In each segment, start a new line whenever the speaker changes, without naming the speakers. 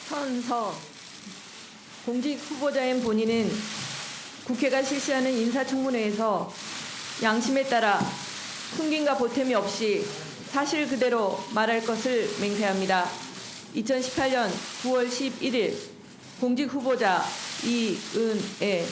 현석 공직 후보자인 본인은 국회가 실시하는 인사청문회에서 양심에 따라 숨김과 보탬이 없이 사실 그대로 말할 것을 맹세합니다. 2018년 9월 11일 공직 후보자 이은혜.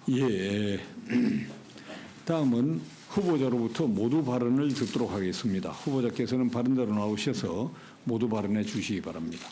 예. 다음은 후보자로부터 모두 발언을 듣도록 하겠습니다. 후보자께서는 발언대로 나오셔서 모두 발언해 주시기 바랍니다.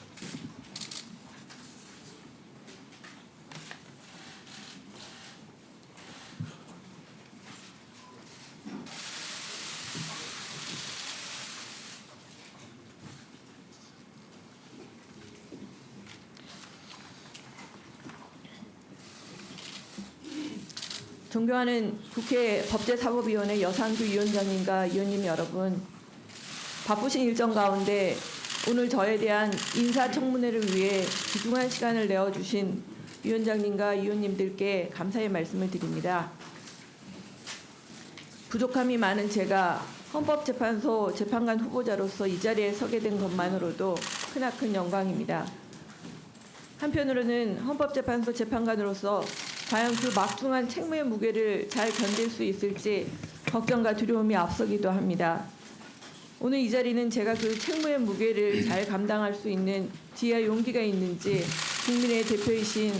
존경하는 국회 법제사법위원회 여상규 위원장님과 위원님 여러분, 바쁘신 일정 가운데 오늘 저에 대한 인사청문회를 위해 귀중한 시간을 내어주신 위원장님과 위원님들께 감사의 말씀을 드립니다. 부족함이 많은 제가 헌법재판소 재판관 후보자로서 이 자리에 서게 된 것만으로도 크나큰 영광입니다. 한편으로는 헌법재판소 재판관으로서 과연 그 막중한 책무의 무게를 잘 견딜 수 있을지 걱정과 두려움이 앞서기도 합니다. 오늘 이 자리는 제가 그 책무의 무게를 잘 감당할 수 있는 지혜와 용기가 있는지 국민의 대표이신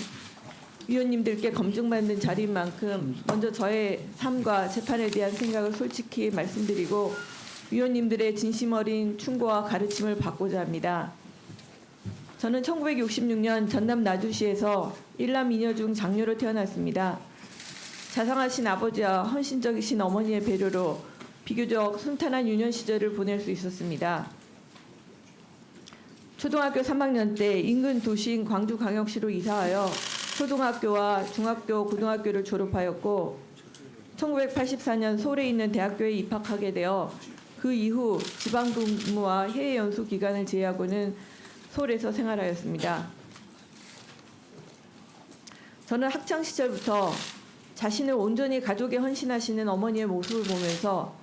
위원님들께 검증받는 자리인 만큼 먼저 저의 삶과 재판에 대한 생각을 솔직히 말씀드리고 위원님들의 진심 어린 충고와 가르침을 받고자 합니다. 저는 1966년 전남 나주시에서 일남 이녀 중 장녀로 태어났습니다. 자상하신 아버지와 헌신적이신 어머니의 배려로 비교적 순탄한 유년 시절을 보낼 수 있었습니다. 초등학교 3학년 때 인근 도시인 광주광역시로 이사하여 초등학교와 중학교, 고등학교를 졸업하였고 1984년 서울에 있는 대학교에 입학하게 되어 그 이후 지방근무와 해외 연수 기간을 제외하고는 서울에서 생활하였습니다. 저는 학창시절부터 자신을 온전히 가족에 헌신하시는 어머니의 모습을 보면서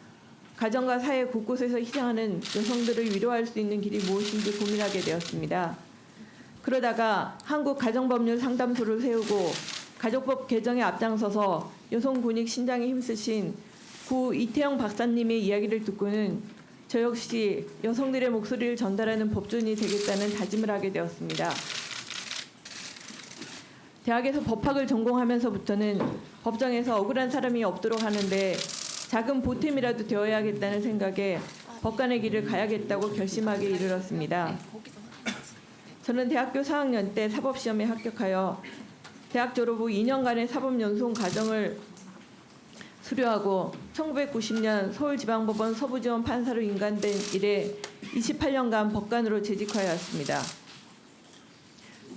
가정과 사회 곳곳에서 희생하는 여성들을 위로할 수 있는 길이 무엇인지 고민하게 되었습니다. 그러다가 한국가정법률상담소를 세우고 가족법 개정에 앞장서서 여성 권익 신장에 힘쓰신 구 이태영 박사님의 이야기를 듣고는 저 역시 여성들의 목소리를 전달하는 법조인이 되겠다는 다짐을 하게 되었습니다. 대학에서 법학을 전공하면서부터는 법정에서 억울한 사람이 없도록 하는데 작은 보탬이라도 되어야겠다는 생각에 법관의 길을 가야겠다고 결심하게 이르렀습니다. 저는 대학교 4학년 때 사법시험에 합격하여 대학 졸업 후 2년간의 사법연수원 과정을 수료하고 1990년 서울지방법원 서부지원 판사로 인간된 이래 28년간 법관으로 재직하였습니다.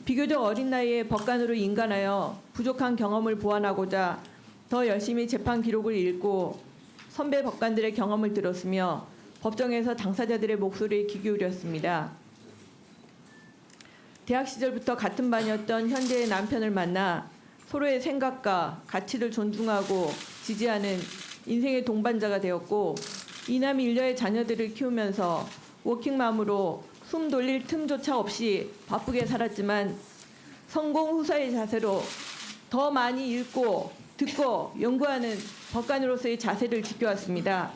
비교적 어린 나이에 법관으로 인간하여 부족한 경험을 보완하고자 더 열심히 재판 기록을 읽고 선배 법관들의 경험을 들었으며 법정에서 당사자들의 목소리에 귀 기울였습니다. 대학 시절부터 같은 반이었던 현재의 남편을 만나 서로의 생각과 가치를 존중하고 지지하는 인생의 동반자가 되었고 이남 일녀의 자녀들을 키우면서 워킹맘으로 숨 돌릴 틈조차 없이 바쁘게 살았지만 성공 후사의 자세로 더 많이 읽고 듣고 연구하는 법관으로서의 자세를 지켜왔습니다.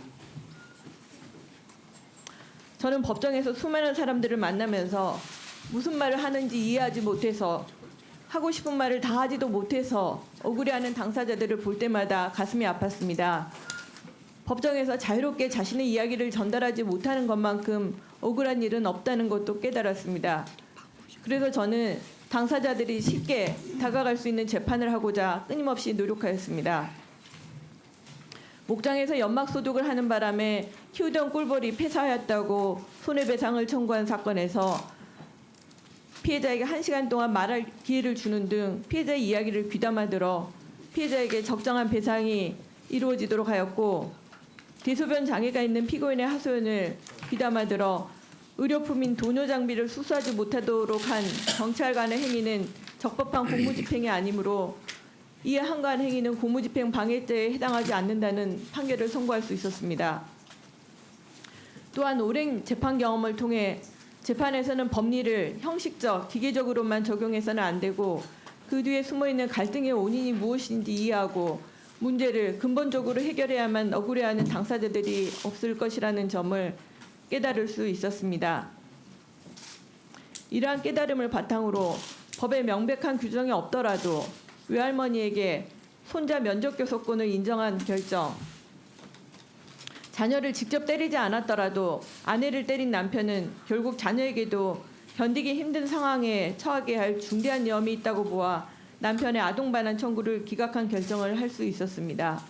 저는 법정에서 수많은 사람들을 만나면서 무슨 말을 하는지 이해하지 못해서 하고 싶은 말을 다 하지도 못해서 억울해하는 당사자들을 볼 때마다 가슴이 아팠습니다. 법정에서 자유롭게 자신의 이야기를 전달하지 못하는 것만큼 억울한 일은 없다는 것도 깨달았습니다. 그래서 저는 당사자들이 쉽게 다가갈 수 있는 재판을 하고자 끊임없이 노력하였습니다. 목장에서 연막소독을 하는 바람에 키우던 꿀벌이 폐사하였다고 손해배상을 청구한 사건에서 피해자에게 1시간 동안 말할 기회를 주는 등 피해자의 이야기를 귀담아 들어 피해자에게 적정한 배상이 이루어지도록 하였고, 대소변 장애가 있는 피고인의 하소연을 귀담아 들어 의료품인 도뇨 장비를 수수하지 못하도록 한 경찰관의 행위는 적법한 공무집행이 아니므로 이에 한가한 행위는 공무집행 방해죄에 해당하지 않는다는 판결을 선고할 수 있었습니다. 또한 오랜 재판 경험을 통해 재판에서는 법리를 형식적, 기계적으로만 적용해서는 안 되고 그 뒤에 숨어있는 갈등의 원인이 무엇인지 이해하고 문제를 근본적으로 해결해야만 억울해하는 당사자들이 없을 것이라는 점을 깨달을 수 있었습니다. 이러한 깨달음을 바탕으로 법에 명백한 규정이 없더라도 외할머니에게 손자 면접교섭권을 인정한 결정, 자녀를 직접 때리지 않았더라도 아내를 때린 남편은 결국 자녀에게도 견디기 힘든 상황에 처하게 할 중대한 위험이 있다고 보아 남편의 아동반환 청구를 기각한 결정을 할 수 있었습니다.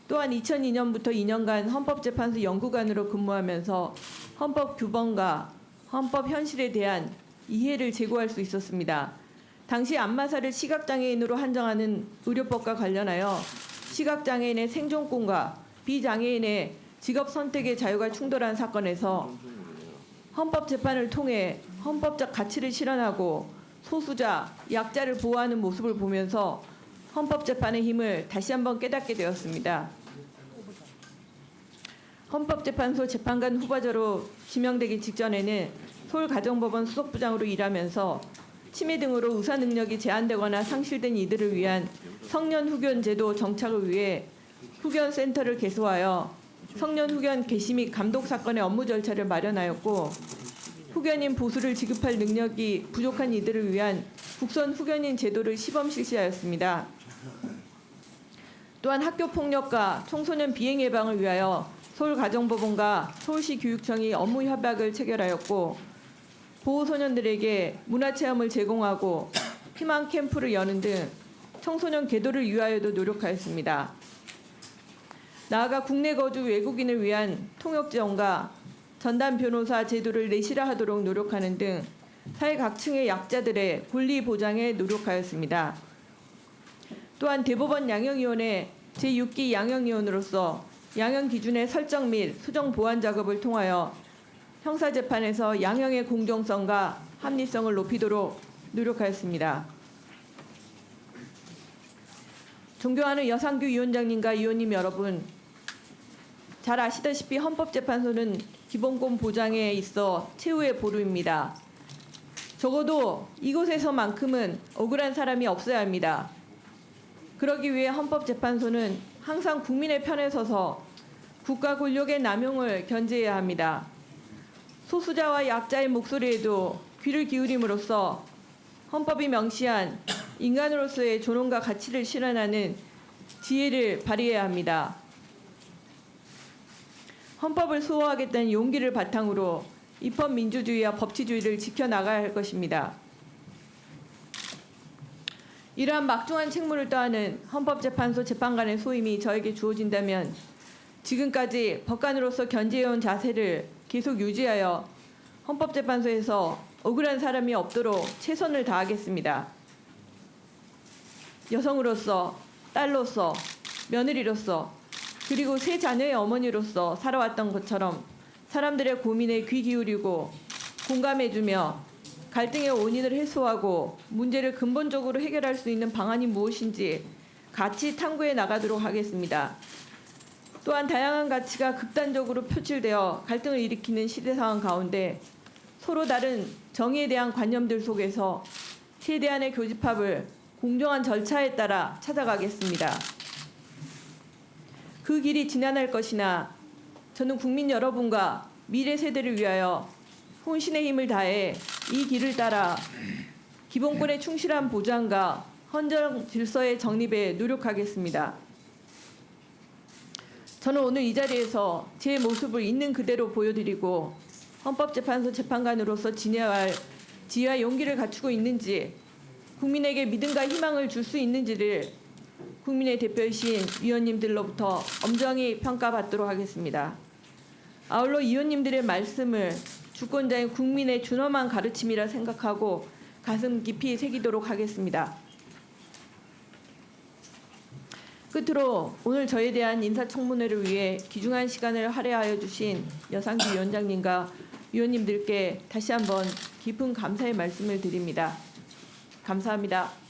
또한 2002년부터 2년간 헌법재판소 연구관으로 근무하면서 헌법 규범과 헌법 현실에 대한 이해를 제고할 수 있었습니다. 당시 안마사를 시각장애인으로 한정하는 의료법과 관련하여 시각장애인의 생존권과 비장애인의 직업 선택의 자유가 충돌한 사건에서 헌법재판을 통해 헌법적 가치를 실현하고 소수자, 약자를 보호하는 모습을 보면서 헌법재판의 힘을 다시 한번 깨닫게 되었습니다. 헌법재판소 재판관 후보자로 지명되기 직전에는 서울가정법원 수석부장으로 일하면서 치매 등으로 의사 능력이 제한되거나 상실된 이들을 위한 성년 후견 제도 정착을 위해 후견센터를 개소하여 성년 후견 개시 및 감독 사건의 업무 절차를 마련하였고, 후견인 보수를 지급할 능력이 부족한 이들을 위한 국선 후견인 제도를 시범 실시하였습니다. 또한 학교폭력과 청소년 비행 예방을 위하여 서울가정법원과 서울시 교육청이 업무 협약을 체결하였고, 보호소년들에게 문화체험을 제공하고 희망 캠프를 여는 등 청소년 계도를 위하여도 노력하였습니다. 나아가 국내 거주 외국인을 위한 통역 지원과 전담 변호사 제도를 내실화하도록 노력하는 등 사회 각층의 약자들의 권리 보장에 노력하였습니다. 또한 대법원 양형위원회 제6기 양형위원으로서 양형 기준의 설정 및 수정 보완 작업을 통하여 형사재판에서 양형의 공정성과 합리성을 높이도록 노력하였습니다. 존경하는 여상규 위원장님과 위원님 여러분, 잘 아시다시피 헌법재판소는 기본권 보장에 있어 최후의 보루입니다. 적어도 이곳에서만큼은 억울한 사람이 없어야 합니다. 그러기 위해 헌법재판소는 항상 국민의 편에 서서 국가 권력의 남용을 견제해야 합니다. 소수자와 약자의 목소리에도 귀를 기울임으로써 헌법이 명시한 인간으로서의 존엄과 가치를 실현하는 지혜를 발휘해야 합니다. 헌법을 수호하겠다는 용기를 바탕으로 입헌민주주의와 법치주의를 지켜나가야 할 것입니다. 이러한 막중한 책무를 떠안은 헌법재판소 재판관의 소임이 저에게 주어진다면 지금까지 법관으로서 견지해온 자세를 계속 유지하여 헌법재판소에서 억울한 사람이 없도록 최선을 다하겠습니다. 여성으로서, 딸로서, 며느리로서, 그리고 세 자녀의 어머니로서 살아왔던 것처럼 사람들의 고민에 귀 기울이고 공감해주며 갈등의 원인을 해소하고 문제를 근본적으로 해결할 수 있는 방안이 무엇인지 같이 탐구해 나가도록 하겠습니다. 또한 다양한 가치가 극단적으로 표출되어 갈등을 일으키는 시대 상황 가운데 서로 다른 정의에 대한 관념들 속에서 최대한의 교집합을 공정한 절차에 따라 찾아가겠습니다. 그 길이 지난할 것이나 저는 국민 여러분과 미래 세대를 위하여 혼신의 힘을 다해 이 길을 따라 기본권의 충실한 보장과 헌정 질서의 정립에 노력하겠습니다. 저는 오늘 이 자리에서 제 모습을 있는 그대로 보여드리고 헌법재판소 재판관으로서 지내야 할 지혜와 용기를 갖추고 있는지, 국민에게 믿음과 희망을 줄 수 있는지를 국민의 대표이신 위원님들로부터 엄정히 평가받도록 하겠습니다. 아울러 위원님들의 말씀을 주권자인 국민의 준엄한 가르침이라 생각하고 가슴 깊이 새기도록 하겠습니다. 끝으로 오늘 저에 대한 인사청문회를 위해 귀중한 시간을 할애하여 주신 여상규 위원장님과 위원님들께 다시 한번 깊은 감사의 말씀을 드립니다. 감사합니다.